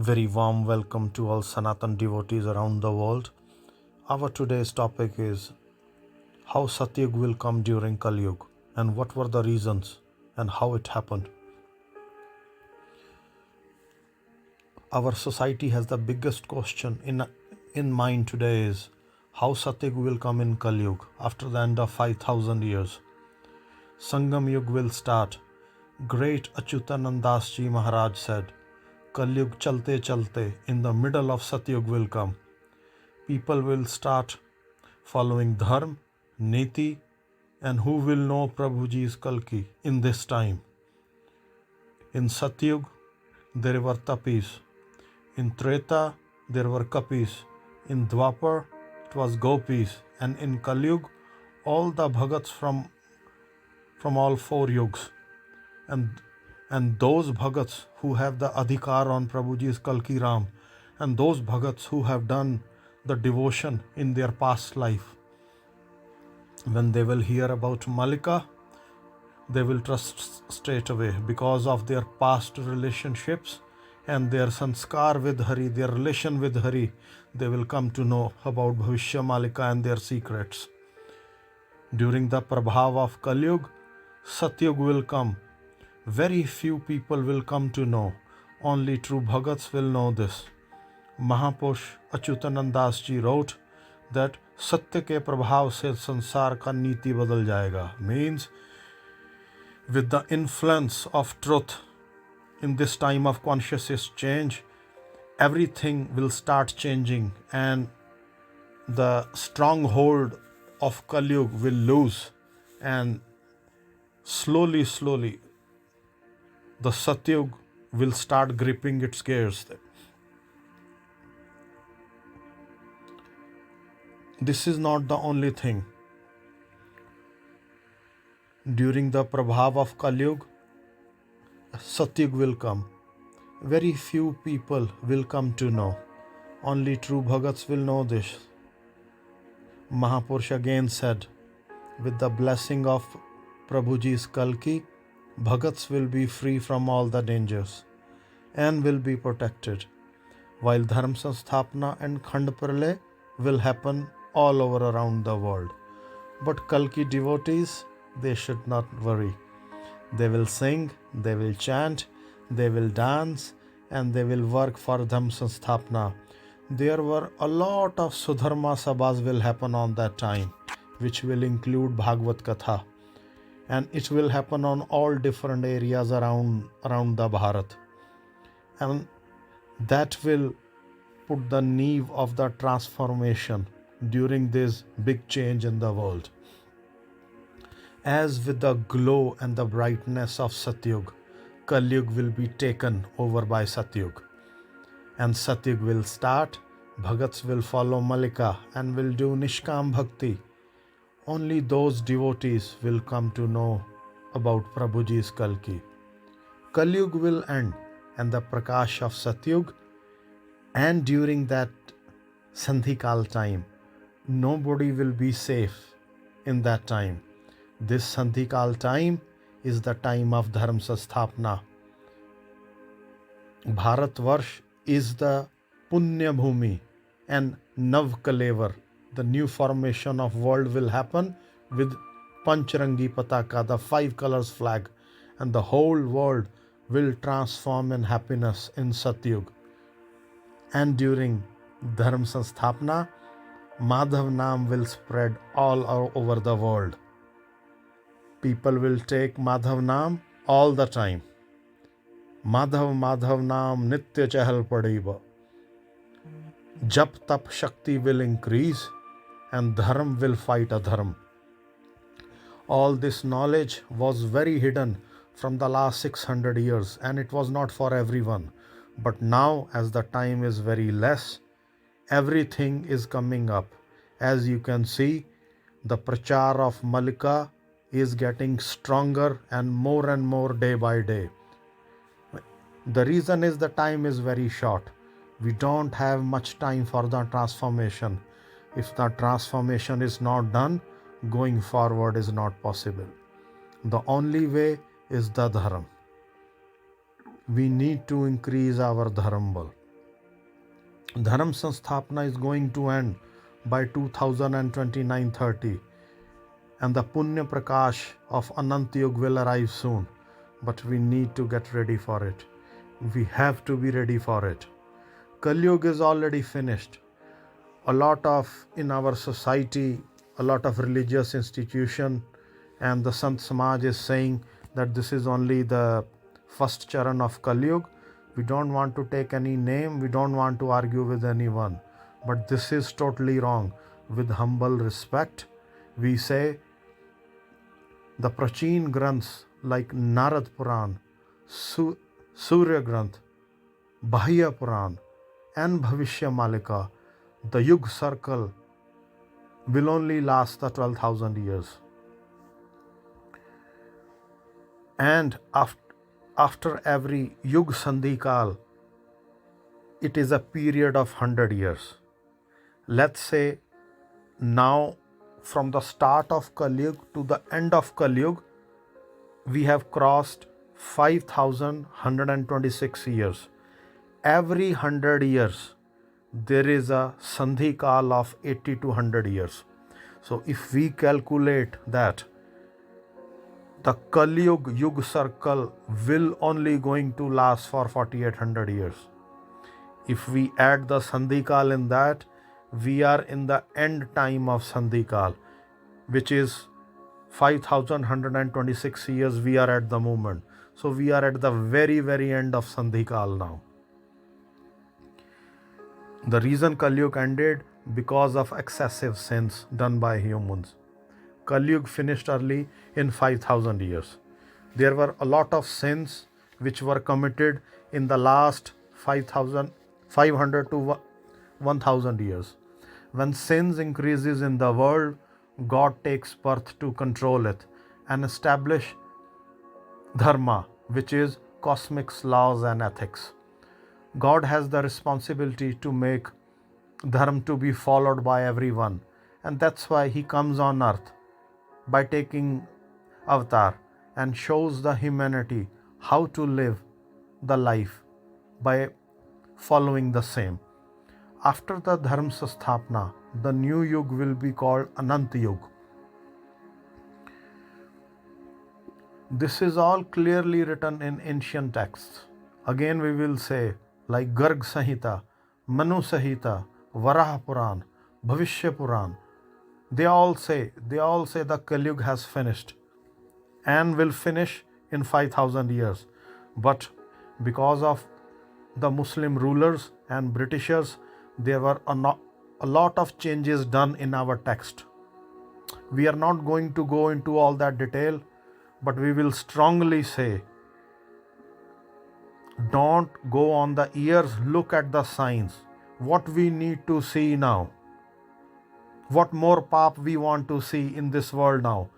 Very warm welcome to all Sanatan devotees around the world. Our today's topic is how Satyayug will come during Kalyug and what were the reasons and how it happened. Our society has the biggest question in mind today is how Satyayug will come in Kalyug after the end of 5,000 years. Sangam Yug will start. Great Achyutanandas Ji Maharaj said, Kalyug chalte chalte, in the middle of Satyayug will come. People will start following dharma, niti, and who will know Prabhuji's Kalki in this time. In Satyayug, there were tapis. In Treta, there were kapis. In Dwapar, it was gopis. And in Kalyug, all the bhagats from all four yugs. And those bhagats who have the adhikar on Prabhuji's Kalki Ram, and those bhagats who have done the devotion in their past life, when they will hear about Malika, they will trust straight away because of their past relationships and their sanskar with Hari, their relation with Hari. They will come to know about Bhavishya, Malika and their secrets. During the Prabhav of Kalyug, Satyayug will come. Very few people will come to know. Only true Bhagats will know this. Mahapurush Achyutanandas ji wrote that Satya ke prabhav se sansar ka niti badal jayega. Means with the influence of truth in this time of consciousness change, everything will start changing and the stronghold of Kalyug will lose, and slowly the Satyayug will start gripping its gears. This is not the only thing. During the Prabhav of Kalyug, Satyayug will come. Very few people will come to know. Only true Bhagats will know this. Mahapurush again said, with the blessing of Prabhuji's Kalki, Bhagats will be free from all the dangers and will be protected, while Dharma Sanstapana and Khand Pralay will happen all over around the world. But Kalki devotees, they should not worry. They will sing, they will chant, they will dance, and they will work for Dharma Sanstapana. There were a lot of Sudharma Sabhas will happen on that time, which will include Bhagavad Katha. And it will happen on all different areas around the Bharat. And that will put the neve of the transformation during this big change in the world. As with the glow and the brightness of Satyayug, Kalyug will be taken over by Satyayug. And Satyayug will start, Bhagats will follow Malika and will do Nishkam Bhakti. Only those devotees will come to know about Prabhuji's Kalki. Kalyug will end and the Prakash of Satyayug, and during that Sandhikal time, nobody will be safe in that time. This Sandhikal time is the time of Dharma Sanstapana. Bharatvarsh is the Punya Bhumi and Nav Kalevar. The new formation of world will happen with Panchrangi Pataka, the 5 colors flag, and the whole world will transform in happiness in Satyayug. And during Dharma Sanstapana, Madhav Naam will spread all over the world. People will take Madhav Naam all the time. Madhav Naam Nitya Chahal Padiba. Jap Tap Shakti will increase and Dharma will fight Adharma. All this knowledge was very hidden from the last 600 years and it was not for everyone. But now, as the time is very less, everything is coming up. As you can see, the prachar of Malika is getting stronger and more day by day. The reason is the time is very short. We don't have much time for the transformation. If the transformation is not done, going forward is not possible. The only way is the dharma. We need to increase our dharma. Dharma Sanstapana is going to end by 2029-30, and the Punya Prakash of Anantayug will arrive soon. But we need to get ready for it. We have to be ready for it. Kalyug is already finished. A lot of, in our society, a lot of religious institution and the Sant Samaj is saying that this is only the first charan of Kalyug. We don't want to take any name. We don't want to argue with anyone. But this is totally wrong. With humble respect, we say the Prachin Granths like Narad Puran, Surya Granth, Bahya Puran and Bhavishya Malika, the Yug circle will only last the 12,000 years. And after every Yug Sandhikal, it is a period of 100 years. Let's say now from the start of Kalyug to the end of Kalyug, we have crossed 5,126 years. Every 100 years, there is a Sandhikal of 80 to 100 years. So if we calculate that, the Kalyug Yug circle will only going to last for 4,800 years. If we add the Sandhikal in that, we are in the end time of Sandhikal, which is 5,126 years we are at the moment. So we are at the very, very end of Sandhikal now. The reason Kalyug ended because of excessive sins done by humans. Kalyug finished early in 5,000 years. There were a lot of sins which were committed in the last 500 to 1,000 years. When sins increases in the world, God takes birth to control it and establish dharma, which is cosmic laws and ethics. God has the responsibility to make dharma to be followed by everyone, and that's why he comes on earth by taking avatar and shows the humanity how to live the life by following the same. After the Dharma Sthapana, the new Yug will be called Anantayug. This is all clearly written in ancient texts. Again we will say like Garg Samhita, Manu Samhita, Varaha Puran, Bhavishya Puran. They all say the Kalyug has finished and will finish in 5,000 years. But because of the Muslim rulers and Britishers, there were a lot of changes done in our text. We are not going to go into all that detail, but we will strongly say, don't go on the ears, look at the signs. What we need to see now. What more paap we want to see in this world now.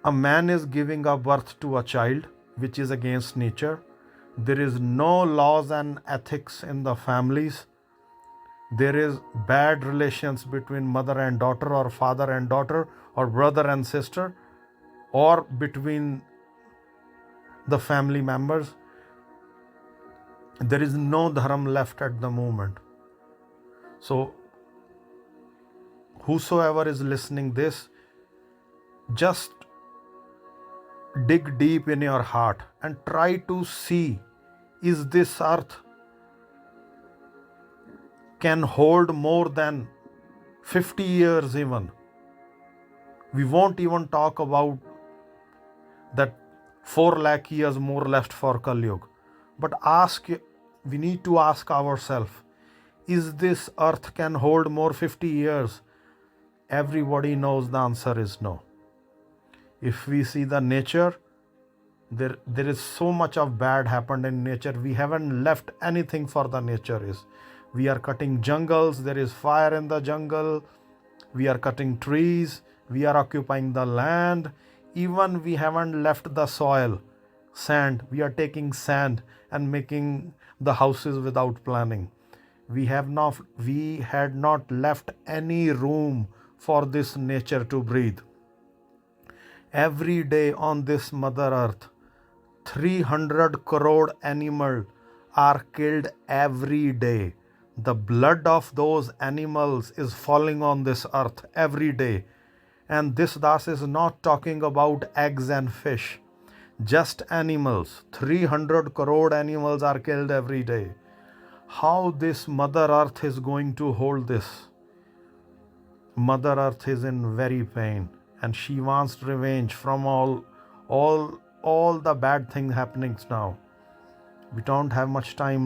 A man is giving a birth to a child, which is against nature. There is no laws and ethics in the families. There is bad relations between mother and daughter, or father and daughter, or brother and sister, or between the family members. There is no dharma left at the moment. So whosoever is listening this, just dig deep in your heart and try to see, is this earth can hold more than 50 years even. We won't even talk about that 4 lakh years more left for Kalyug. But we need to ask ourselves, is this earth can hold more 50 years? Everybody knows the answer is no. If we see the nature, there is so much of bad happened in nature. We haven't left anything for the nature. We are cutting jungles. There is fire in the jungle. We are cutting trees. We are occupying the land. Even we haven't left the soil, sand. We are taking sand and making the houses without planning. We had not left any room for this nature to breathe. Every day on this Mother Earth, 300 crore animals are killed every day. The blood of those animals is falling on this earth every day. And this Das is not talking about eggs and fish, just animals. 300 crore animals are killed every day. How this Mother Earth is going to hold this? Mother Earth is in very pain, and she wants revenge from all the bad things happening now. We don't have much time.